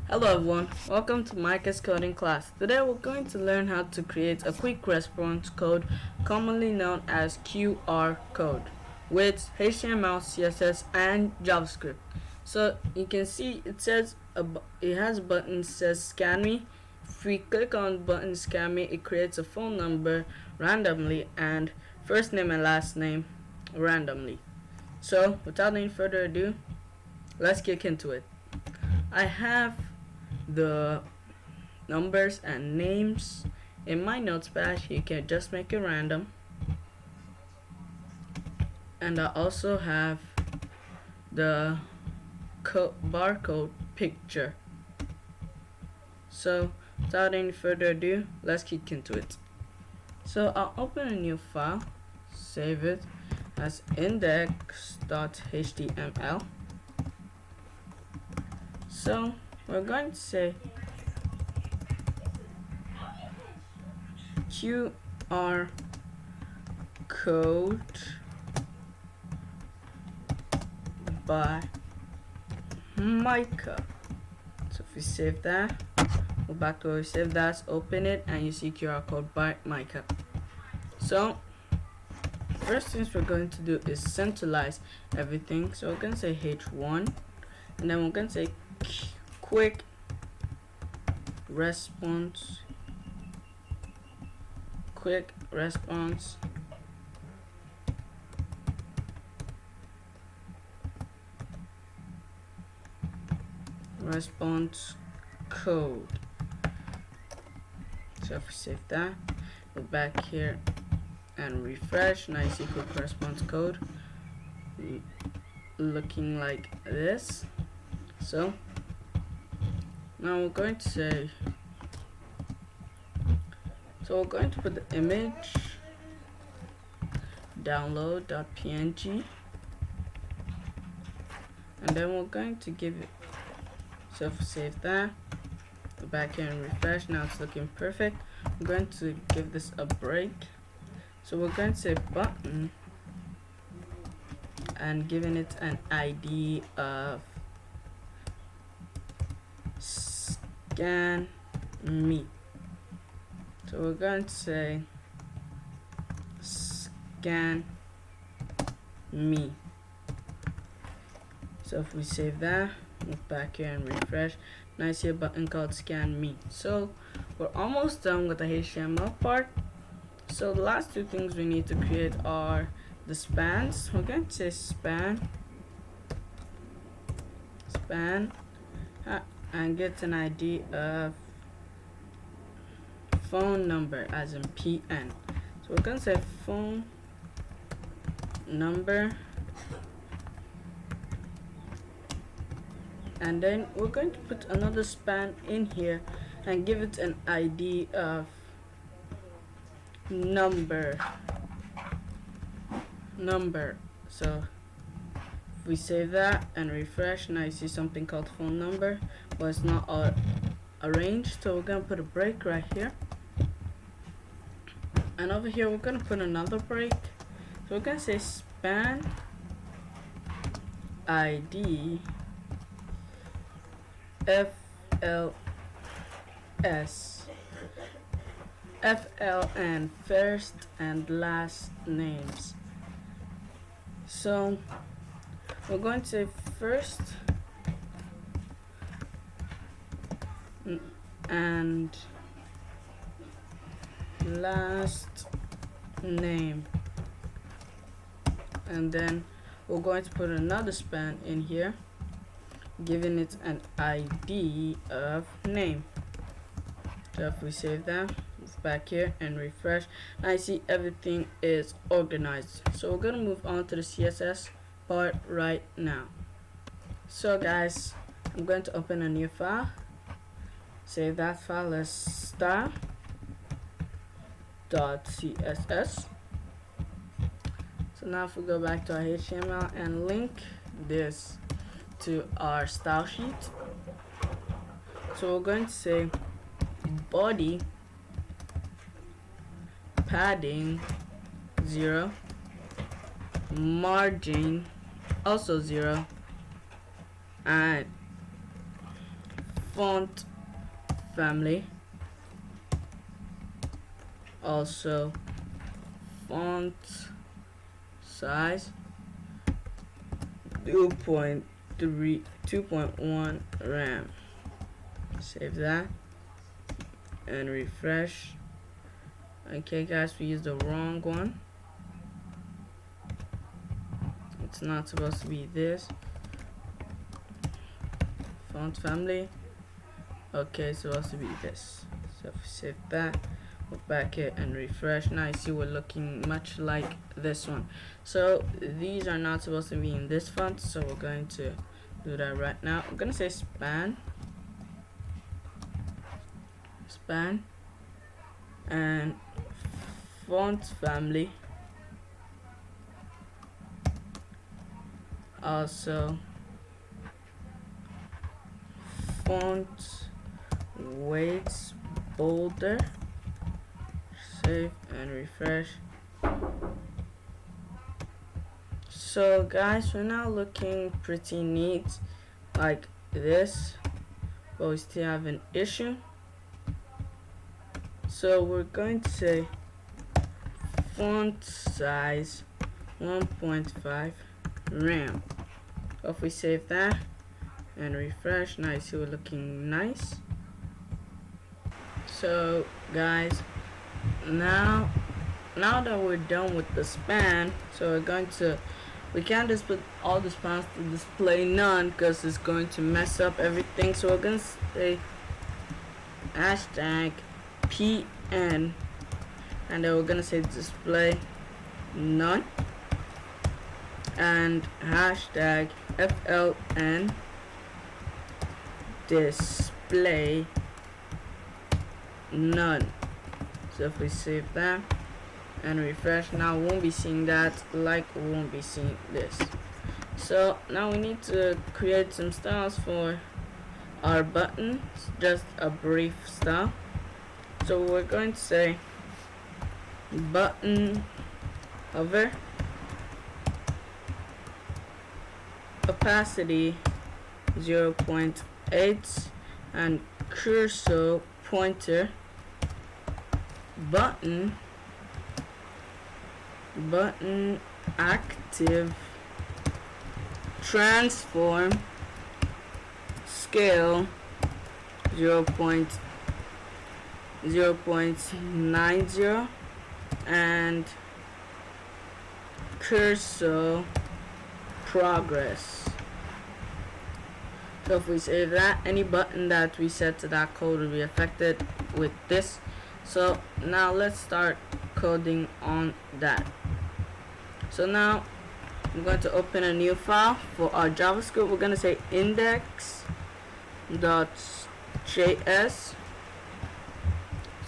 Hello everyone, welcome to Micah's coding class. Today we're going to learn how to create a quick response code commonly known as QR code with HTML, CSS and JavaScript. So you can see it says it has a button that says scan me. If we click on the button scan me, it creates a phone number randomly and first name and last name randomly. So without any further ado, let's kick into it. I have the numbers and names in my notepad. You can just make it random, and I also have the barcode picture. So without any further ado, let's kick into it. So I'll open a new file, save it as index.html. So we're going to say QR code by Micah. So if we save that, go back to where we saved that, open it, and you see QR code by Micah. So first things we're going to do is centralize everything. So we're going to say H1, and then we're going to say quick response code. So if we save that, go back here and refresh. Now you see quick response code looking like this. So now we're going to say, so we're going to put the image download.png, and then we're going to give it, so if we save that, go back here and refresh. Now it's looking perfect. We're going to give this a break. So we're going to say button and giving it an ID of scan me. So we're going to say scan me. So if we save that, move back here and refresh, now I see a button called scan me. So we're almost done with the HTML part. So the last two things we need to create are the spans. We're going to say span and get an ID of phone number as in PN. So we're going to say phone number, and then we're going to put another span in here and give it an ID of number. So if we save that and refresh, now you see something called phone number, but it's not arranged. So we're going to put a break right here, and over here we're going to put another break. So we're going to say span ID FLN first and last names. So we're going to say first and last name, and then we're going to put another span in here, giving it an ID of name. So if we save that, move back here and refresh, now I see everything is organized. So we're gonna move on to the CSS part right now. So guys, I'm going to open a new file, save that file as style.css. So now if we go back to our HTML and link this to our style sheet, so we're going to say body padding 0, margin also 0, and font family, also font size 2.1 RAM. Save that and refresh. Okay guys, we used the wrong one. It's not supposed to be this. Font family. Okay, it's supposed to be this. So if we save that, we're back here and refresh. Now you see we're looking much like this one. So these are not supposed to be in this font, so we're going to do that right now. I'm gonna say span and font family, also font weights bolder. Save and refresh. So guys, we're now looking pretty neat like this, but we still have an issue. So we're going to say font size 1.5 RAM. So if we save that and refresh, now you see we're looking nice. So guys, now that we're done with the span, so we're going to, we can't just put all the spans to display none because it's going to mess up everything. So we're going to say hashtag PN, and then we're going to say display none, and hashtag FLN display none. So if we save that and refresh, now we won't be seeing that like we won't be seeing this. So now we need to create some styles for our buttons, just a brief style. So we're going to say button hover, opacity 0.8, and cursor pointer button active transform scale 0.90 and cursor progress. So if we save that, any button that we set to that code will be affected with this. So now let's start coding on that. So now I'm going to open a new file for our JavaScript. We're going to say index.js.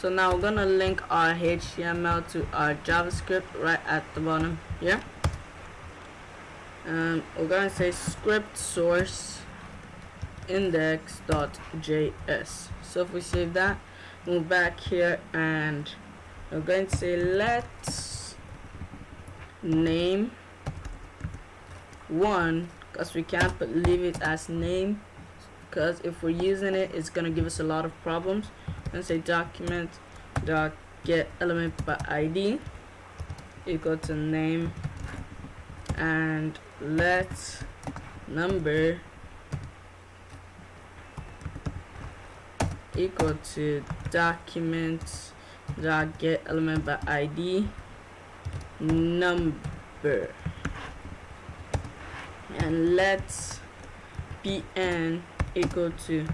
So now we're going to link our HTML to our JavaScript right at the bottom here. We're going to say script source index.js. So if we save that, move back here, and we're going to say let's name one, because we can't leave it as name, because if we're using it, it's going to give us a lot of problems. And say document dot get element by ID equal to name, and let's number equal to document dot get element by ID number, and let's pn equal to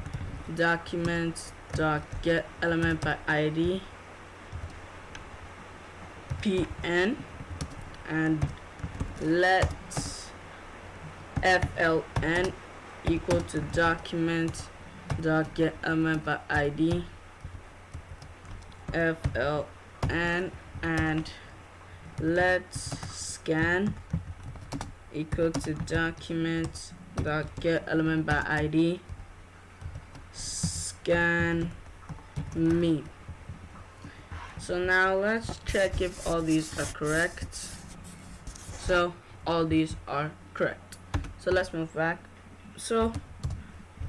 document dot get element by ID pn, and let's fln equal to document dot get element by ID fln, and let's scan equal to document dot get element by ID scan me. So now let's check if all these are correct. So all these are correct. So let's move back. So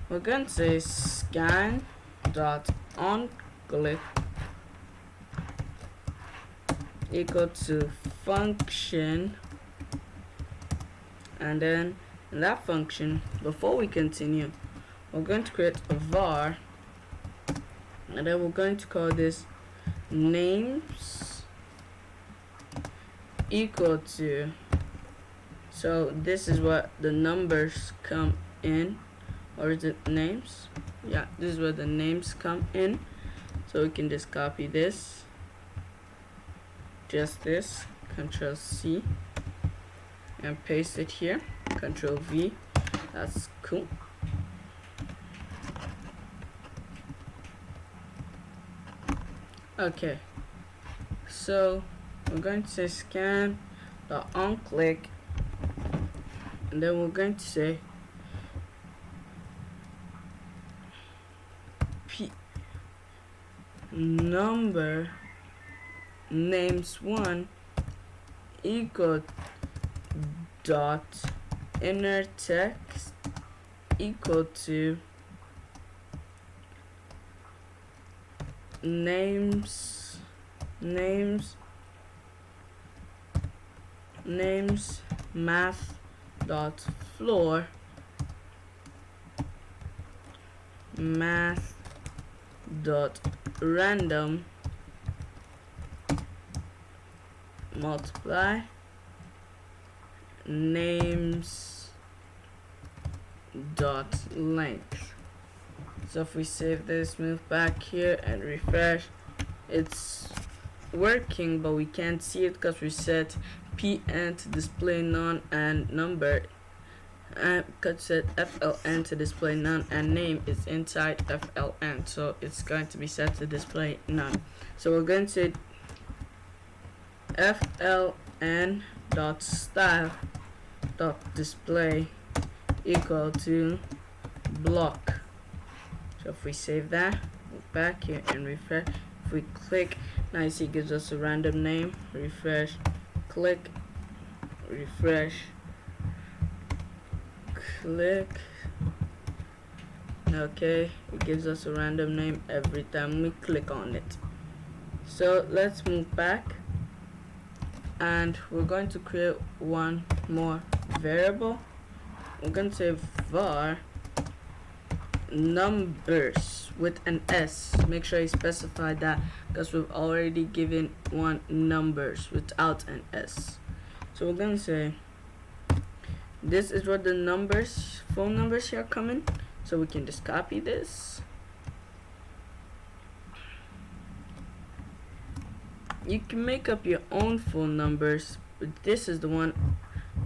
we're going to say scan dot on click equal to function, and then in that function, before we continue, we're going to create a var, and then we're going to call this names equal to, so this is what the numbers come in, or is it names? Yeah, this is where the names come in. So we can just copy this, just this, Control C, and paste it here, Control V. That's cool. Okay, so we're going to say scan the on click, and then we're going to say p number names 1 equal dot inner text equal to names math dot floor math dot random multiply names dot length. So if we save this, move back here and refresh, it's working, but we can't see it because we set pn to display none and number, and because set fln to display none and name is inside fln, so it's going to be set to display none. So we're going to say fln dot style dot display equal to block. So if we save that, move back here and refresh, if we click, now you see it gives us a random name, refresh, click, refresh, click. Okay, it gives us a random name every time we click on it. So let's move back, and we're going to create one more variable. We're going to say var numbers with an s. Make sure you specify that because we've already given one numbers without an s. So we're going to say this is what the numbers, phone numbers here come in. So we can just copy this. You can make up your own phone numbers, but this is the one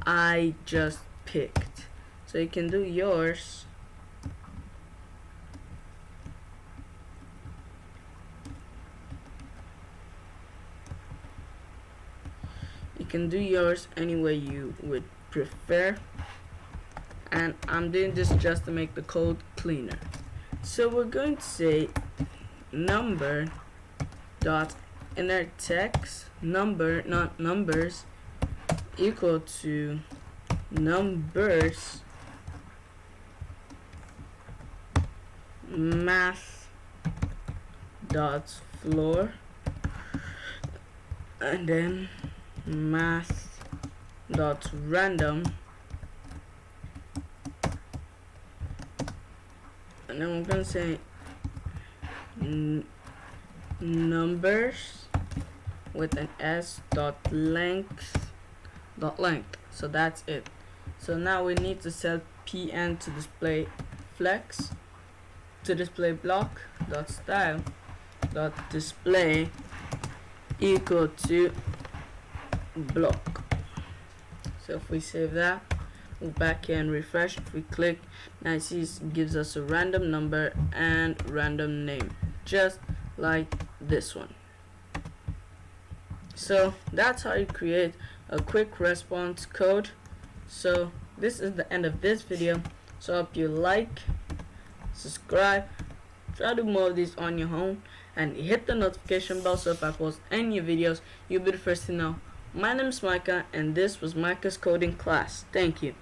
I just picked. So you can do yours. You can do yours any way you would prefer. And I'm doing this just to make the code cleaner. So we're going to say number dot inner text number, not numbers, equal to numbers math dot floor, and then math dot random, and then we're gonna say numbers with an s dot length. So that's it. So now we need to set pn to display flex to display block dot style dot display equal to block. So if we save that, move back here and refresh, if we click, now you see it gives us a random number and random name, just like this one. So that's how you create a quick response code. So this is the end of this video. So I hope you like, subscribe, try to do more of these on your own, and hit the notification bell so if I post any videos, you'll be the first to know. My name is Micah, and this was Micah's coding class. Thank you.